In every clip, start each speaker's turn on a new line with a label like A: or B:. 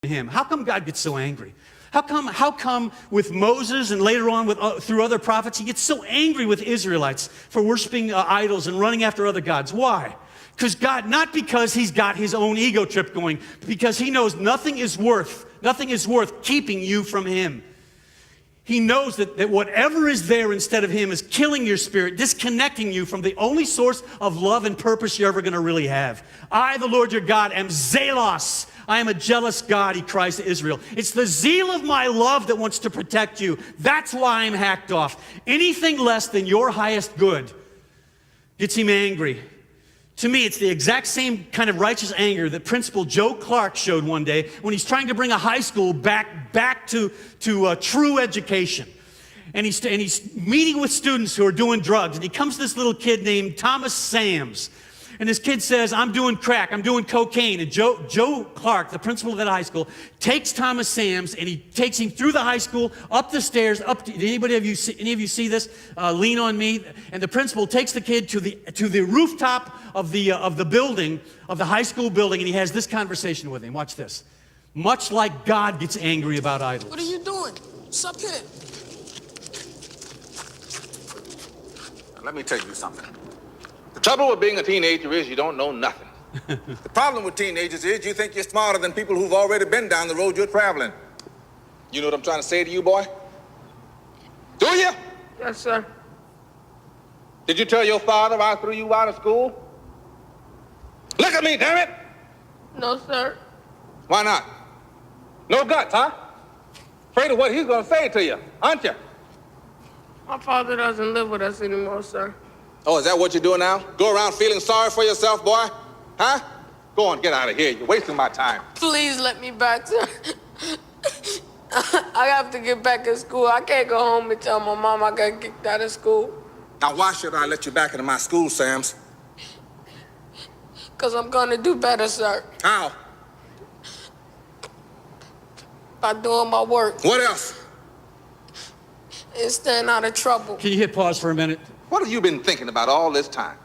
A: him. How come God gets so angry? How come with Moses and later on through other prophets, he gets so angry with Israelites for worshiping idols and running after other gods? Why? Not because he's got his own ego trip going, but because he knows nothing is worth keeping you from him. He knows that whatever is there instead of him is killing your spirit, disconnecting you from the only source of love and purpose you're ever going to really have. I, the Lord your God, am zealous. I am a jealous God, he cries to Israel. It's the zeal of my love that wants to protect you. That's why I'm hacked off. Anything less than your highest good gets him angry. To me, it's the exact same kind of righteous anger that Principal Joe Clark showed one day when he's trying to bring a high school back to true education. And he's meeting with students who are doing drugs. And he comes to this little kid named Thomas Sams. And this kid says, I'm doing crack, I'm doing cocaine. And Joe Clark, the principal of that high school, takes Thomas Sams and he takes him through the high school, up the stairs, did any of you see this? Lean on me. And the principal takes the kid to the rooftop of the building, of the high school building, and he has this conversation with him. Watch this. Much like God gets angry about idols.
B: What are you doing? What's up here?
C: Let me tell you something. The trouble with being a teenager is you don't know nothing. The problem with teenagers is you think you're smarter than people who've already been down the road you're traveling. You know what I'm trying to say to you, boy? Do you?
B: Yes, sir.
C: Did you tell your father I threw you out of school? Look at me, damn it!
B: No, sir.
C: Why not? No guts, huh? Afraid of what he's gonna say to you, aren't you?
B: My father doesn't live with us anymore, sir.
C: Oh, is that what you're doing now? Go around feeling sorry for yourself, boy? Huh? Go on, get out of here. You're wasting my time.
B: Please let me back, sir. I have to get back in school. I can't go home and tell my mom I got kicked out of school.
C: Now, why should I let you back into my school, Sams?
B: Because I'm going to do better, sir.
C: How?
B: By doing my work
C: What else?
B: and staying out of trouble.
A: Can you hit pause for a minute?
C: What have you been thinking about all this time?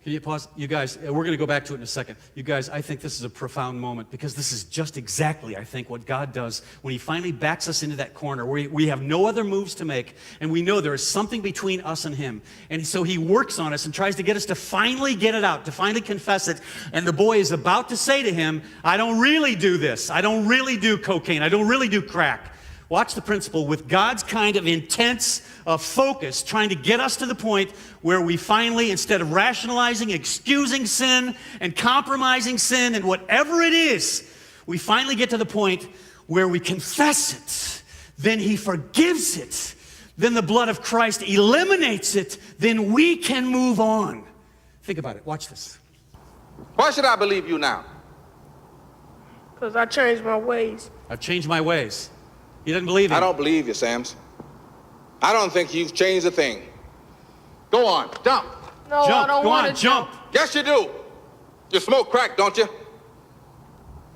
A: Can you pause? You guys, we're going to go back to it in a second. You guys, I think this is a profound moment because this is just exactly, I think, what God does when he finally backs us into that corner where we have no other moves to make and we know there is something between us and him. And so he works on us and tries to get us to finally get it out, to finally confess it. And the boy is about to say to him, I don't really do this. I don't really do cocaine. I don't really do crack. Watch the principle with God's kind of intense focus, trying to get us to the point where we finally, instead of rationalizing, excusing sin, and compromising sin, and whatever it is, we finally get to the point where we confess it. Then he forgives it. Then the blood of Christ eliminates it. Then we can move on. Think about it. Watch this.
C: Why should I believe you now?
B: Because I changed my ways.
A: I've changed my ways. He doesn't believe him.
C: I don't believe you, Sams. I don't think you've changed a thing. Go on, jump.
B: No, I don't want to
A: jump.
C: Yes, you do. You smoke crack, don't you?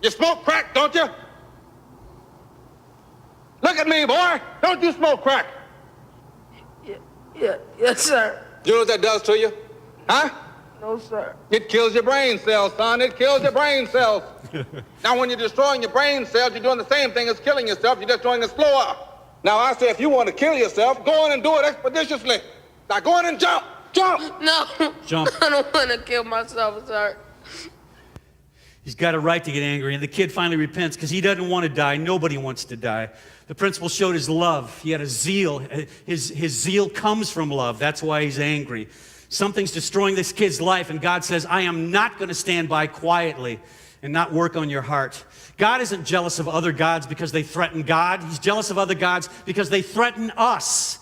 C: You smoke crack, don't you? Look at me, boy. Don't you smoke crack?
B: Yes, sir.
C: You know what that does to you? Huh?
B: No, sir.
C: It kills your brain cells, son. It kills your brain cells. Now, when you're destroying your brain cells, you're doing the same thing as killing yourself. You're just doing it slower. Now, I say if you want to kill yourself, go on and do it expeditiously. Now, go on and jump. Jump.
B: No.
A: Jump.
B: I don't want to kill myself, sir.
A: He's got a right to get angry, and the kid finally repents because he doesn't want to die. Nobody wants to die. The principal showed his love. He had a zeal. His zeal comes from love. That's why he's angry. Something's destroying this kid's life, and God says, I am not going to stand by quietly and not work on your heart. God isn't jealous of other gods because they threaten God. He's jealous of other gods because they threaten us.